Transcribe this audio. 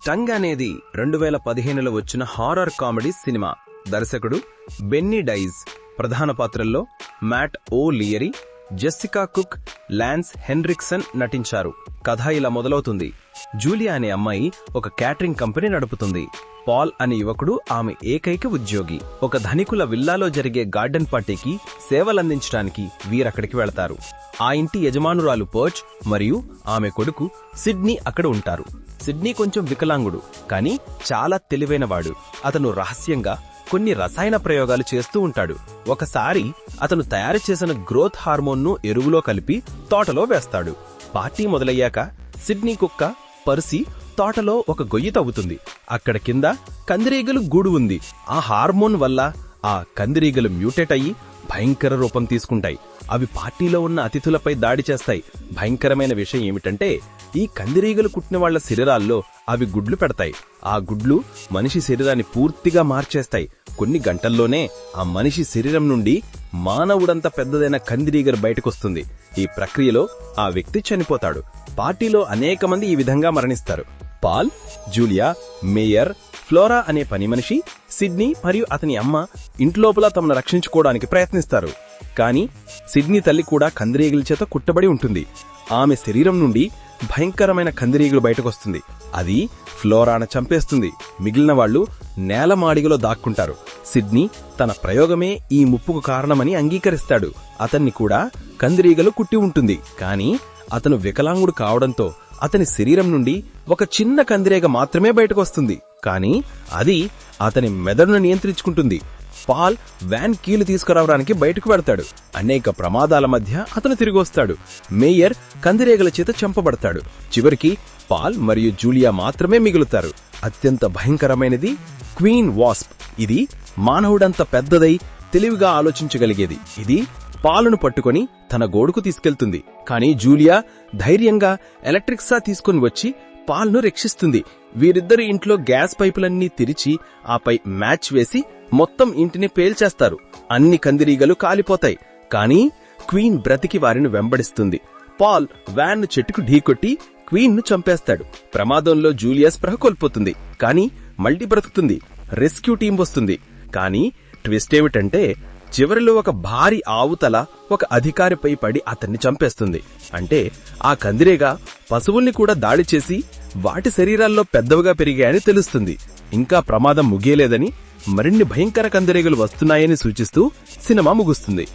Stung అనేది 2015లో వచ్చిన horror comedy cinema. దర్శకుడు బెన్నీ డైజ్. ప్రధాన పాత్రల్లో మ్యాట్ ఓ లియరీ, జెస్సికా కుక్, లాన్స్ హెన్రిక్సన్ నటించారు. కథ ఇలా మొదలవుతుంది. జూలియా అనే అమ్మాయి ఒక క్యాటరింగ్ కంపెనీ నడుపుతుంది. పాల్ అనే యువకుడు ఆమె ఏకైక ఉద్యోగి. ఒక ధనికుల విల్లాలో జరిగే గార్డెన్ పార్టీకి సేవలందించడానికి వీరక్కడికి వెళతారు. ఆ ఇంటి యజమానురాలు పర్చ్ మరియు ఆమె కొడుకు సిడ్నీ అక్కడ ఉంటారు. సిడ్నీ కొంచెం వికలాంగుడు, కానీ చాలా తెలివైనవాడు. అతను రహస్యంగా కొన్ని రసాయన ప్రయోగాలు చేస్తూ ఉంటాడు. ఒకసారి అతను తయారు చేసిన గ్రోత్ హార్మోన్ను ఎరువులో కలిపి తోటలో వేస్తాడు. పార్టీ మొదలయ్యాక సిడ్నీ కుక్క పర్సీ తోటలో ఒక గొయ్యి తవ్వుతుంది. అక్కడ కింద కందిరీగలు గూడు ఉంది. ఆ హార్మోన్ వల్ల ఆ కందిరీగలు మ్యూటేట్ అయ్యి భయంకర రూపం తీసుకుంటాయి. అవి పార్టీలో ఉన్న అతిథులపై దాడి చేస్తాయి. భయంకరమైన విషయం ఏమిటంటే, ఈ కందిరీగలు కుట్టిన వాళ్ల శరీరాల్లో అవి గుడ్లు పెడతాయి. ఆ గుడ్లు మనిషి శరీరాన్ని పూర్తిగా మార్చేస్తాయి. కొన్ని గంటల్లోనే ఆ మనిషి శరీరం నుండి మానవుడంత పెద్దదైన కందిరీగలు బయటకొస్తుంది. ఈ ప్రక్రియలో ఆ వ్యక్తి చనిపోతాడు. పార్టీలో అనేక మంది ఈ విధంగా మరణిస్తారు. పాల్, జూలియా, మేయర్, ఫ్లోరా అనే పని మనిషి, సిడ్నీ మరియు అతని అమ్మ ఇంట్లోపల తమను రక్షించుకోవడానికి ప్రయత్నిస్తారు. కానీ సిడ్నీ తల్లి కూడా కందిరీగల చేత కుట్టబడి ఉంటుంది. ఆమె శరీరం నుండి భయంకరమైన కందిరీగలు బయటకొస్తుంది. అది ఫ్లోరాను చంపేస్తుంది. మిగిలిన వాళ్లు నేలమాడిగలో దాక్కుంటారు. సిడ్నీ తన ప్రయోగమే ఈ ముప్పుకు కారణమని అంగీకరిస్తాడు. అతన్ని కూడా కందిరీగలు కుట్టి ఉంటుంది. కానీ అతను వికలాంగుడు కావడంతో అతని శరీరం నుండి ఒక చిన్న కందిరీగ మాత్రమే బయటకొస్తుంది. కానీ అది అతని మెదడును నియంత్రించుకుంటుంది. పాల్ వ్యాన్ కీలు తీసుకురావడానికి బయటకు వెడతాడు. అనేక ప్రమాదాల మధ్య అతను తిరిగొస్తాడు. మేయర్ కందిరీగల చేత చంపబడతాడు. చివరికి పాల్ మరియు జూలియా మాత్రమే మిగులుతారు. అత్యంత భయంకరమైనది క్వీన్ వాస్ప్. ఇది మానవుడంత పెద్దదై తెలివిగా ఆలోచించగలిగేది. ఇది పాలును పట్టుకుని తన గోడుకు తీసుకెళ్తుంది. కానీ జూలియా ధైర్యంగా ఎలక్ట్రిక్ సా తీసుకుని వచ్చి పాల్ను రక్షిస్తుంది. వీరిద్దరి ఇంట్లో గ్యాస్ పైపులన్నీ తెరిచి ఆపై మ్యాచ్ వేసి మొత్తం ఇంటిని పేల్చేస్తారు. అన్ని కందిరీగలు కాలిపోతాయి. కానీ క్వీన్ బ్రతికి వారిని వెంబడిస్తుంది. పాల్ వ్యాన్ చెట్టుకు ఢీకొట్టి క్వీన్ ను చంపేస్తాడు. ప్రమాదంలో జూలియా స్పృహ కోల్పోతుంది. కానీ మళ్లీ బ్రతుకుతుంది. రెస్క్యూ టీం వస్తుంది. కానీ ట్విస్ట్ ఏమిటంటే, చివరిలో ఒక భారీ ఆవుతల ఒక అధికారిపై పడి అతన్ని చంపేస్తుంది. అంటే ఆ కందిరీగ పశువుల్ని కూడా దాడి చేసి వాటి శరీరాల్లో పెద్దవిగా పెరిగాయని తెలుస్తుంది. ఇంకా ప్రమాదం ముగియలేదని, మరిన్ని భయంకర కందిరీగలు వస్తున్నాయని సూచిస్తూ సినిమా ముగుస్తుంది.